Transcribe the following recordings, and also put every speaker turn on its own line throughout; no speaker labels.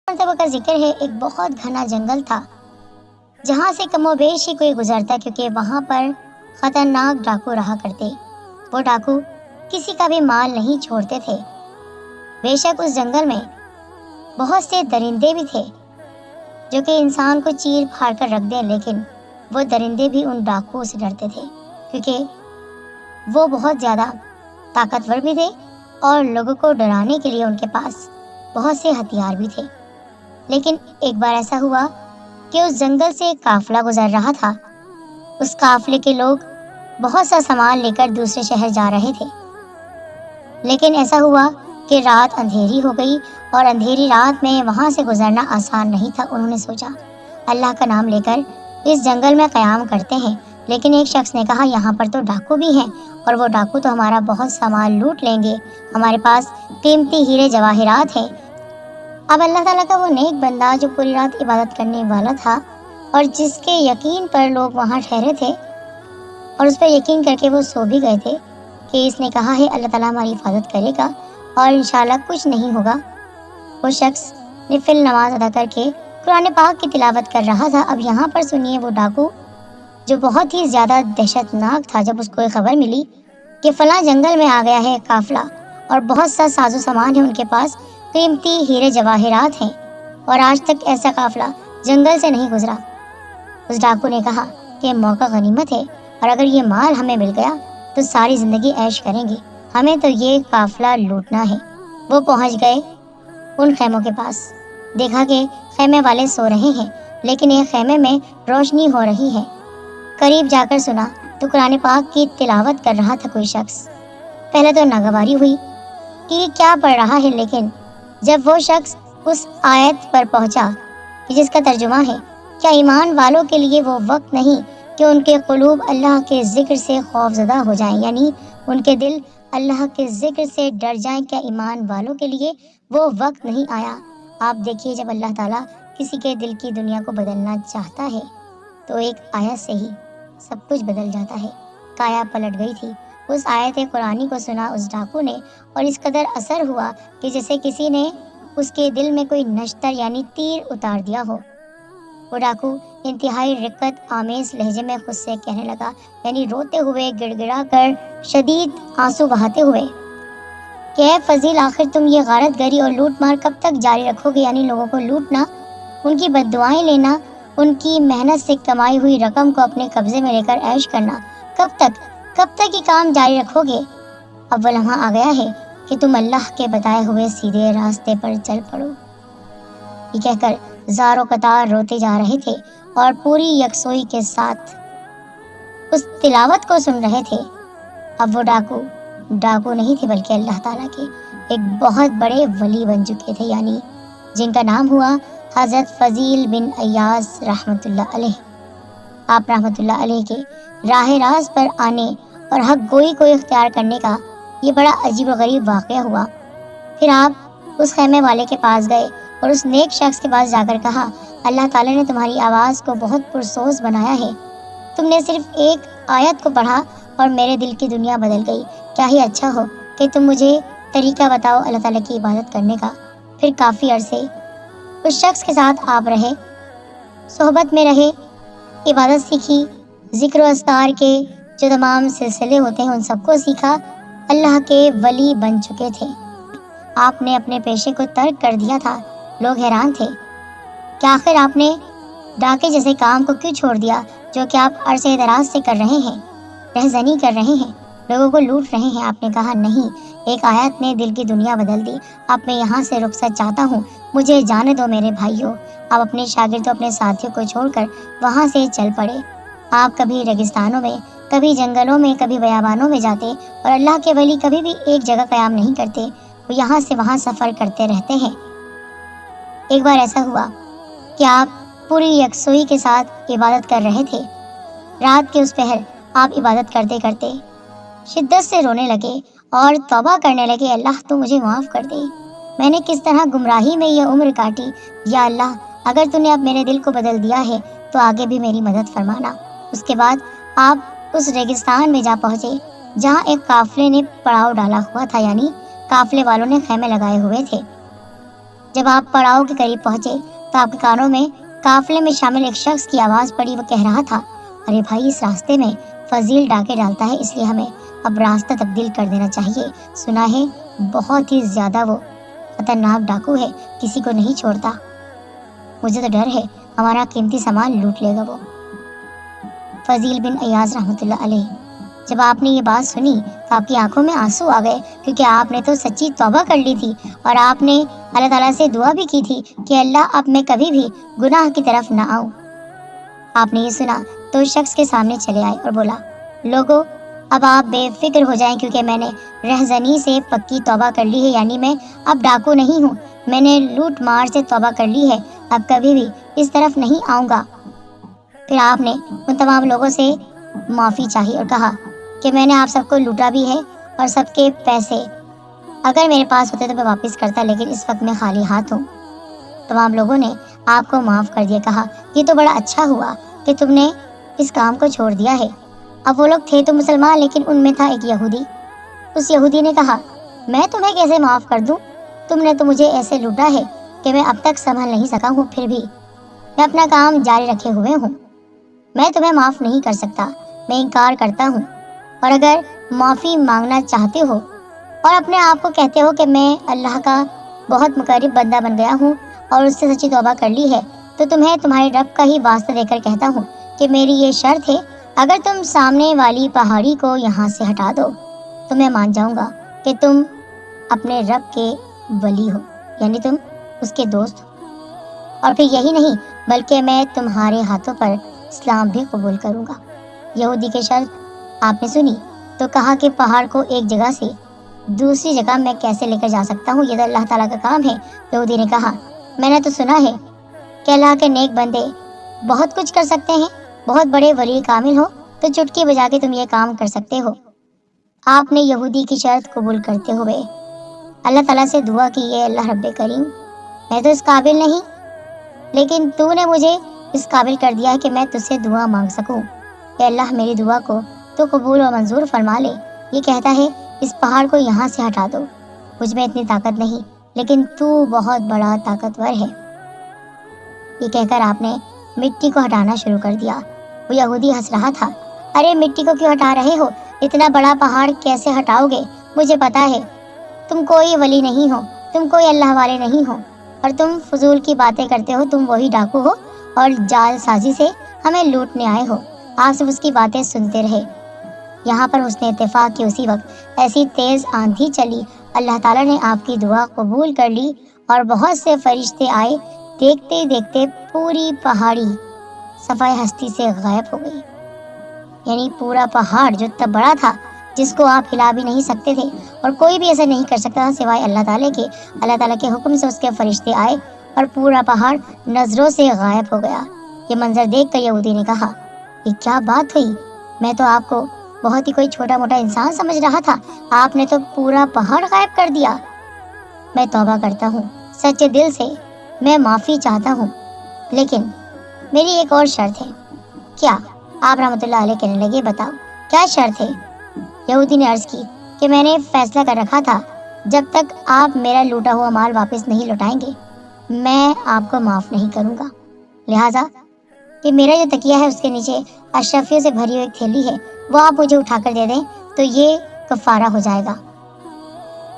مرتبہ کا ذکر ہے، ایک بہت گھنا جنگل تھا جہاں سے کم و بیش ہی کوئی گزرتا، کیونکہ وہاں پر خطرناک ڈاکو رہا کرتے۔ وہ ڈاکو کسی کا بھی مال نہیں چھوڑتے تھے۔ بے شک اس جنگل میں بہت سے درندے بھی تھے جو کہ انسان کو چیر پھاڑ کر رکھ دیں، لیکن وہ درندے بھی ان ڈاکوؤں سے ڈرتے تھے کیونکہ وہ بہت زیادہ طاقتور بھی تھے اور لوگوں کو ڈرانے کے لیے ان کے پاس بہت سے ہتھیار بھی تھے۔ لیکن ایک بار ایسا ہوا کہ اس جنگل سے ایک قافلہ گزر رہا تھا۔ اس قافلے کے لوگ بہت سا سامان لے کر دوسرے شہر جا رہے تھے، لیکن ایسا ہوا کہ رات اندھیری ہو گئی اور اندھیری رات میں وہاں سے گزرنا آسان نہیں تھا۔ انہوں نے سوچا اللہ کا نام لے کر اس جنگل میں قیام کرتے ہیں، لیکن ایک شخص نے کہا یہاں پر تو ڈاکو بھی ہیں اور وہ ڈاکو تو ہمارا بہت سامان لوٹ لیں گے، ہمارے پاس قیمتی ہیرے جواہرات ہیں۔ اب اللہ تعالیٰ کا وہ نیک بندہ جو پوری رات عبادت کرنے والا تھا اور جس کے یقین پر لوگ وہاں ٹھہرے تھے اور اس پر یقین کر کے وہ سو بھی گئے تھے کہ اس نے کہا ہے اللہ تعالیٰ ہماری حفاظت کرے گا اور انشاءاللہ کچھ نہیں ہوگا، وہ شخص نفل نماز ادا کر کے قرآن پاک کی تلاوت کر رہا تھا۔ اب یہاں پر سنیے، وہ ڈاکو جو بہت ہی زیادہ دہشت ناک تھا، جب اس کو خبر ملی کہ فلاں جنگل میں آ گیا ہے قافلہ اور بہت سا ساز و سامان ہے ان کے پاس، قیمتی ہیرے جواہرات ہیں اور آج تک ایسا قافلہ جنگل سے نہیں گزرا، اس ڈاکو نے کہا کہ موقع غنیمت ہے اور اگر یہ مال ہمیں مل گیا تو ساری زندگی عیش کریں گے، ہمیں تو یہ قافلہ لوٹنا ہے۔ وہ پہنچ گئے ان خیموں کے پاس، دیکھا کہ خیمے والے سو رہے ہیں لیکن ایک خیمے میں روشنی ہو رہی ہے۔ قریب جا کر سنا تو قرآن پاک کی تلاوت کر رہا تھا کوئی شخص۔ پہلے تو ناگواری ہوئی کہ یہ کیا پڑھ رہا ہے، لیکن جب وہ شخص اس آیت پر پہنچا کہ جس کا ترجمہ ہے کیا ایمان والوں کے لیے وہ وقت نہیں کہ ان کے قلوب اللہ کے ذکر سے خوف زدہ ہو جائیں، یعنی ان کے دل اللہ کے ذکر سے ڈر جائیں، کیا ایمان والوں کے لیے وہ وقت نہیں آیا؟ آپ دیکھیے، جب اللہ تعالیٰ کسی کے دل کی دنیا کو بدلنا چاہتا ہے تو ایک آیت سے ہی سب کچھ بدل جاتا ہے۔ کایا پلٹ گئی تھی۔ اس آیت قرآنی کو سنا اس ڈاکو نے اور اس قدر اثر ہوا کہ جیسے کسی نے اس کے دل میں کوئی نشتر یعنی تیر اتار دیا ہو۔ وہ ڈاکو انتہائی رقت آمیز لہجے میں خود سے کہنے لگا، یعنی روتے ہوئے، گڑ گڑا کر، شدید آنسو بہاتے ہوئے کہ اے فضیل، آخر تم یہ غارت گری اور لوٹ مار کب تک جاری رکھو گے؟ یعنی لوگوں کو لوٹنا، ان کی بد دعائیں لینا، ان کی محنت سے کمائی ہوئی رقم کو اپنے قبضے میں لے کر عیش کرنا، کب تک یہ کام جاری رکھو گے؟ اب وہ لمحہ آ گیا ہے کہ تم اللہ کے بتائے ہوئے سیدھے راستے پر چل پڑو۔ یہ کہہ کر زار و قطار روتے جا رہے تھے اور پوری یکسوئی کے ساتھ اس تلاوت کو سن رہے تھے۔ اب وہ ڈاکو نہیں تھے بلکہ اللہ تعالیٰ کے ایک بہت بڑے ولی بن چکے تھے، یعنی جن کا نام ہوا حضرت فضیل بن ایاز رحمۃ اللہ علیہ۔ آپ رحمۃ اللہ علیہ کے راہ راست پر آنے اور حق گوئی کو اختیار کرنے کا یہ بڑا عجیب و غریب واقعہ ہوا۔ پھر آپ اس خیمے والے کے پاس گئے اور اس نیک شخص کے پاس جا کر کہا اللہ تعالیٰ نے تمہاری آواز کو بہت پرسوز بنایا ہے، تم نے صرف ایک آیت کو پڑھا اور میرے دل کی دنیا بدل گئی، کیا ہی اچھا ہو کہ تم مجھے طریقہ بتاؤ اللہ تعالیٰ کی عبادت کرنے کا۔ پھر کافی عرصے اس شخص کے ساتھ آپ رہے، صحبت میں رہے، عبادت سیکھی، ذکر و اذکار کے جو تمام سلسلے ہوتے ہیں ان سب کو سیکھا، اللہ کے ولی بن چکے تھے۔ آپ نے اپنے پیشے کو ترک کر دیا تھا۔ لوگ حیران تھے کہ آخر آپ نے ڈاکے جیسے کام کو کیوں چھوڑ دیا جو کہ آپ عرصے دراز سے کر رہے ہیں، رہزنی کر رہے ہیں، لوگوں کو لوٹ رہے ہیں۔ آپ نے کہا نہیں، ایک آیت نے دل کی دنیا بدل دی، اب میں یہاں سے رخصت چاہتا ہوں، مجھے جانے دو میرے بھائیوں۔ آپ اپنے شاگردوں، اپنے ساتھیوں کو چھوڑ کر وہاں سے چل پڑے۔ آپ کبھی ریگستانوں میں، کبھی جنگلوں میں، کبھی بیابانوں میں جاتے اور اللہ کے ولی کبھی بھی ایک جگہ قیام نہیں کرتے، وہ یہاں سے وہاں سفر کرتے رہتے ہیں۔ ایک بار ایسا ہوا کہ آپ پوری یکسوئی کے ساتھ عبادت کر رہے تھے۔ رات کے اس پہر آپ عبادت کرتے کرتے شدت سے رونے لگے اور توبہ کرنے لگے، اللہ تو مجھے معاف کر دے، میں نے کس طرح گمراہی میں یہ عمر کاٹی، یا اللہ اگر تو نے اب میرے دل کو بدل دیا ہے تو آگے بھی میری مدد فرمانا۔ اس کے بعد آپ اس ریگستان میں جا پہنچے جہاں ایک قافلے نے پڑاؤ ڈالا ہوا تھا، یعنی قافلے والوں نے خیمے لگائے ہوئے تھے۔ جب آپ پڑاؤ کے قریب پہنچے تو آپ کے کانوں میں قافلے میں شامل ایک شخص کی آواز پڑی۔ وہ کہہ رہا تھا، ارے بھائی، اس راستے میں فضیل ڈاکے ڈالتا ہے، اس لیے ہمیں اب راستہ تبدیل کر دینا چاہیے۔ سنا ہے بہت ہی زیادہ وہ خطرناک ڈاکو ہے، کسی کو نہیں چھوڑتا۔ مجھے تو ڈر ہے ہمارا قیمتی سامان لوٹ لے گا وہ۔ فضیل بن ایاز رحمۃ اللہ علیہ، جب آپ نے یہ بات سنی تو آپ کی آنکھوں میں آنسو آ گئے، کیونکہ آپ نے تو سچی توبہ کر لی تھی اور آپ نے اللہ تعالیٰ سے دعا بھی کی تھی کہ اللہ اب میں کبھی بھی گناہ کی طرف نہ آؤں۔ آپ نے یہ سنا تو اس شخص کے سامنے چلے آئے اور بولا، لوگو، اب آپ بے فکر ہو جائیں، کیونکہ میں نے رہزنی سے پکی توبہ کر لی ہے، یعنی میں اب ڈاکو نہیں ہوں، میں نے لوٹ مار سے توبہ کر لی ہے، اب کبھی بھی اس طرف نہیں آؤں گا۔ پھر آپ نے ان تمام لوگوں سے معافی چاہی اور کہا کہ میں نے آپ سب کو لوٹا بھی ہے اور سب کے پیسے اگر میرے پاس ہوتے تو میں واپس کرتا، لیکن اس وقت میں خالی ہاتھ ہوں۔ تمام لوگوں نے آپ کو معاف کر دیا، کہا یہ تو بڑا اچھا ہوا کہ تم نے اس کام کو چھوڑ دیا ہے۔ اب وہ لوگ تھے تو مسلمان، لیکن ان میں تھا ایک یہودی۔ اس یہودی نے کہا، میں تمہیں کیسے معاف کر دوں؟ تم نے تو مجھے ایسے لوٹا ہے کہ میں اب تک سنبھل نہیں سکا ہوں، پھر بھی میں اپنا کام جاری رکھے ہوئے ہوں۔ میں تمہیں معاف نہیں کر سکتا، میں انکار کرتا ہوں۔ اور اگر معافی مانگنا چاہتے ہو اور اپنے آپ کو کہتے ہو کہ میں اللہ کا بہت مقرب بندہ بن گیا ہوں اور اس سے سچی توبہ کر لی ہے، تو تمہیں تمہارے رب کا ہی واسطہ دے کر کہتا ہوں کہ میری یہ شرط ہے، اگر تم سامنے والی پہاڑی کو یہاں سے ہٹا دو تو میں مان جاؤں گا کہ تم اپنے رب کے ولی ہو، یعنی تم اس کے دوست ہو۔ اور پھر یہی نہیں بلکہ میں تمہارے ہاتھوں پر اسلام بھی قبول کروں گا۔ یہودی کی شرط آپ نے سنی تو کہا کہ پہاڑ کو ایک جگہ سے دوسری جگہ میں کیسے لے کر جا سکتا ہوں، یہ تو اللہ تعالیٰ کا کام ہے۔ یہودی نے کہا، میں نے تو سنا ہے کہ اللہ کے نیک بندے بہت کچھ کر سکتے ہیں، بہت بڑے ولی کامل ہو تو چٹکی بجا کے تم یہ کام کر سکتے ہو۔ آپ نے یہودی کی شرط قبول کرتے ہوئے اللہ تعالیٰ سے دعا کی، اے اللہ رب کریم، میں تو اس قابل نہیں، لیکن تو نے مجھے اس قابل کر دیا ہے کہ میں تجھ سے دعا مانگ سکوں۔ اے اللہ، میری دعا کو تو قبول و منظور فرما لے۔ یہ کہتا ہے اس پہاڑ کو یہاں سے ہٹا دو، مجھ میں اتنی طاقت نہیں، لیکن تو بہت بڑا طاقتور ہے۔ یہ کہہ کر آپ نے مٹی کو ہٹانا شروع کر دیا۔ وہ یہودی ہنس رہا تھا، ارے مٹی کو کیوں ہٹا رہے ہو؟ اتنا بڑا پہاڑ کیسے ہٹاؤ گے؟ مجھے پتا ہے تم کوئی ولی نہیں ہو، تم کوئی اللہ والے نہیں ہو، اور تم فضول کی باتیں کرتے ہو، تم وہی ڈاکو ہو اور جال سازی سے ہمیں لوٹنے آئے ہو۔ آپ سب اس کی باتیں سنتے رہے۔ یہاں پر حسن اتفاق کی اسی وقت ایسی تیز آندھی چلی، اللہ تعالیٰ نے آپ کی دعا قبول کر لی اور بہت سے فرشتے آئے، دیکھتے دیکھتے پوری پہاڑی صفائے ہستی سے غائب ہو گئی۔ یعنی پورا پہاڑ جو اتنا بڑا تھا، جس کو آپ ہلا بھی نہیں سکتے تھے اور کوئی بھی ایسا نہیں کر سکتا تھا سوائے اللہ تعالیٰ کے، اللہ تعالیٰ کے حکم سے اس کے فرشتے آئے اور پورا پہاڑ نظروں سے غائب ہو گیا۔ یہ منظر دیکھ کر یہودی نے کہا، یہ کیا بات ہوئی؟ میں تو آپ کو بہت ہی کوئی چھوٹا موٹا انسان سمجھ رہا تھا، آپ نے تو پورا پہاڑ غائب کر دیا۔ میں توبہ کرتا ہوں سچے دل سے، میں معافی چاہتا ہوں، لیکن میری ایک اور شرط ہے۔ کیا؟ آپ رحمۃ اللہ علیہ کہنے لگے، بتاؤ کیا شرط ہے؟ یہودی نے عرض کی کہ میں نے فیصلہ کر رکھا تھا، جب تک آپ میرا لوٹا ہوا مال واپس نہیں لوٹائیں گے میں آپ کو معاف نہیں کروں گا، لہٰذا کہ میرا جو تکیہ ہے اس کے نیچے اشرفیوں سے بھری ہوئی ایک تھیلی ہے، وہ آپ مجھے اٹھا کر دے دیں تو یہ کفارہ ہو جائے گا۔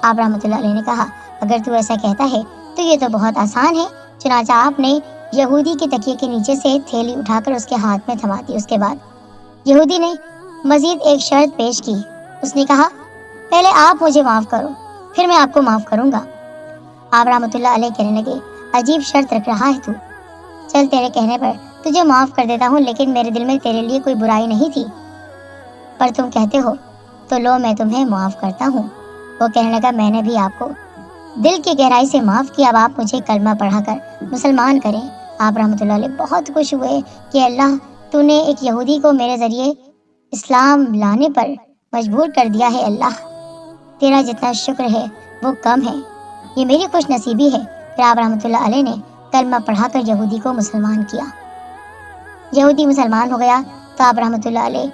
آپ رحمۃ اللہ علیہ نے کہا، اگر تو ایسا کہتا ہے تو یہ تو بہت آسان ہے۔ چنانچہ آپ نے یہودی کے تکیے کے نیچے سے تھیلی اٹھا کر اس کے ہاتھ میں تھما دی۔ اس کے بعد یہودی نے مزید ایک شرط پیش کی۔ اس نے کہا، پہلے آپ مجھے معاف کرو، پھر میں آپ کو معاف کروں گا۔ آپ رحمۃ اللہ علیہ کہنے لگے، عجیب شرط رکھ رہا ہے تو، چل تیرے کہنے پر تجھے معاف کر دیتا ہوں، لیکن میرے دل میں تیرے لیے کوئی برائی نہیں تھی، پر تم کہتے ہو تو لو میں تمہیں معاف کرتا ہوں۔ وہ کہنے لگا، میں نے بھی آپ کو دل کی گہرائی سے معاف کیا، اب آپ مجھے کلمہ پڑھا کر مسلمان کریں۔ آپ رحمۃ اللہ علیہ بہت خوش ہوئے کہ اللہ، تو نے ایک یہودی کو میرے ذریعے اسلام لانے پر مجبور کر دیا ہے، اللہ تیرا جتنا شکر ہے وہ کم ہے، یہ میری خوش نصیبی ہے۔ پھر آپ رحمۃ اللہ علیہ نے کلمہ پڑھا کر یہودی کو مسلمان کیا۔ یہودی مسلمان ہو گیا تو آپ رحمۃ اللہ علیہ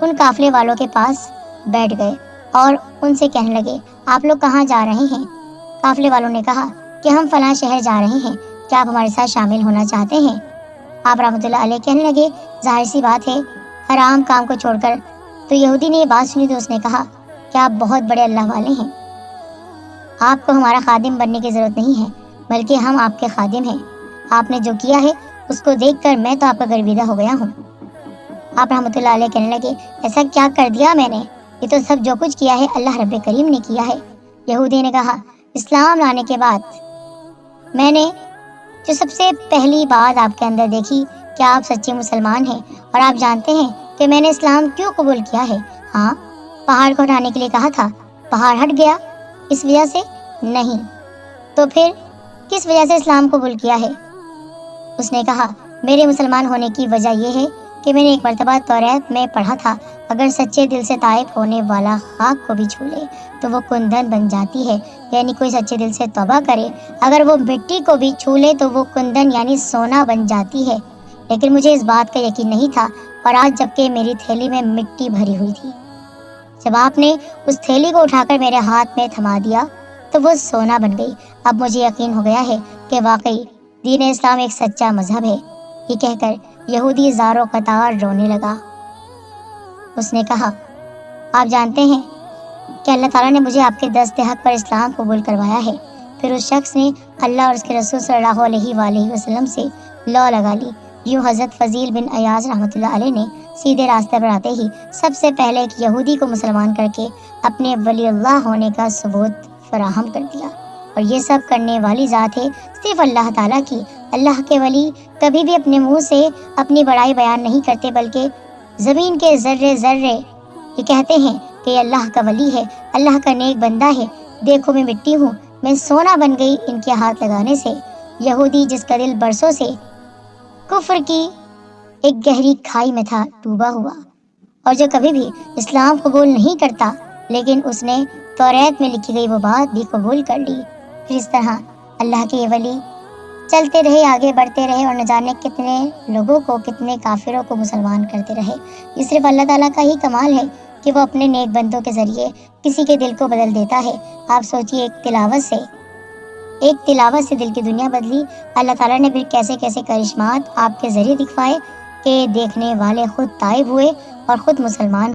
ان قافلے والوں کے پاس بیٹھ گئے اور ان سے کہنے لگے، آپ لوگ کہاں جا رہے ہیں؟ قافلے والوں نے کہا، کہ ہم فلاں شہر جا رہے ہیں، کیا آپ ہمارے ساتھ شامل ہونا چاہتے ہیں؟ آپ رحمۃ اللہ علیہ کہنے لگے، ظاہر سی بات ہے، حرام کام کو چھوڑ کر۔ تو یہودی نے یہ بات سنی تو اس نے کہا کہ آپ بہت بڑے اللہ والے ہیں، آپ کو ہمارا خادم بننے کی ضرورت نہیں ہے، بلکہ ہم آپ کے خادم ہیں۔ آپ نے جو کیا ہے اس کو دیکھ کر میں تو آپ کا گرویدہ ہو گیا ہوں۔ آپ رحمۃ اللہ علیہ کہنے لگے، ایسا کیا کر دیا میں نے؟ یہ تو سب جو کچھ کیا ہے اللہ رب کریم نے کیا ہے۔ یہودی نے کہا، اسلام لانے کے بعد میں نے جو سب سے پہلی بات آپ کے اندر دیکھی کہ آپ سچے مسلمان ہیں، اور آپ جانتے ہیں کہ میں نے اسلام کیوں قبول کیا ہے؟ ہاں، پہاڑ کو ہٹانے کے لیے کہا تھا، پہاڑ ہٹ گیا، اس وجہ سے نہیں، تو پھر کس وجہ سے اسلام قبول کیا ہے؟ اس نے کہا، میرے مسلمان ہونے کی وجہ یہ ہے کہ میں نے ایک مرتبہ توریت میں پڑھا تھا، اگر سچے دل سے تائب ہونے والا خاک کو بھی چھو لے تو وہ کندن بن جاتی ہے، یعنی کوئی سچے دل سے توبہ کرے، اگر وہ مٹی کو بھی چھو لے تو وہ کندن یعنی سونا بن جاتی ہے۔ لیکن مجھے اس بات کا یقین نہیں تھا، اور آج جبکہ میری تھیلی میں مٹی بھری ہوئی تھی، جب آپ نے اس تھیلی کو اٹھا کر میرے ہاتھ میں تھما دیا تو وہ سونا بن گئی۔ اب مجھے یقین ہو گیا ہے کہ واقعی دین اسلام ایک سچا مذہب ہے۔ یہ کہہ کر یہودی زاروں قطار رونے لگا۔ اس نے کہا، آپ جانتے ہیں کہ اللہ تعالیٰ نے مجھے آپ کے دست حق پر اسلام قبول کروایا ہے۔ پھر اس شخص نے اللہ اور اس کے رسول صلی اللہ علیہ وآلہ وسلم سے لو لگا لی۔ یوں حضرت فضیل بن ایاز رحمۃ اللہ علیہ نے سیدھے راستے پر آتے ہی سب سے پہلے ایک یہودی کو مسلمان کر کے اپنے ولی اللہ ہونے کا ثبوت فراہم کر دیا، اور یہ سب کرنے والی ذات ہے صرف اللہ تعالیٰ کی۔ اللہ کے ولی کبھی بھی اپنے منہ سے اپنی بڑائی بیان نہیں کرتے، بلکہ زمین کے ذرے ذرے یہ کہتے ہیں کہ یہ اللہ کا ولی ہے، اللہ کا نیک بندہ ہے۔ دیکھو میں مٹی ہوں، میں سونا بن گئی ان کے ہاتھ لگانے سے۔ یہودی جس کا دل برسوں سے کفر کی ایک گہری کھائی میں تھا، ڈوبا ہوا، اور جو کبھی بھی اسلام قبول نہیں کرتا، لیکن اس نے توریت میں لکھی گئی وہ بات بھی قبول کر لی۔ پھر اس طرح اللہ کے یہ ولی چلتے رہے، آگے بڑھتے رہے، اور نہ جانے کتنے لوگوں کو، کتنے کافروں کو مسلمان کرتے رہے۔ یہ صرف اللہ تعالیٰ کا ہی کمال ہے کہ وہ اپنے نیک بندوں کے ذریعے کسی کے دل کو بدل دیتا ہے۔ آپ سوچئے، ایک تلاوت سے دل کی دنیا بدلی۔ اللہ تعالیٰ نے پھر کیسے کیسے کرشمات آپ کے ذریعے دکھائے کہ دیکھنے والے خود تائب ہوئے اور خود مسلمان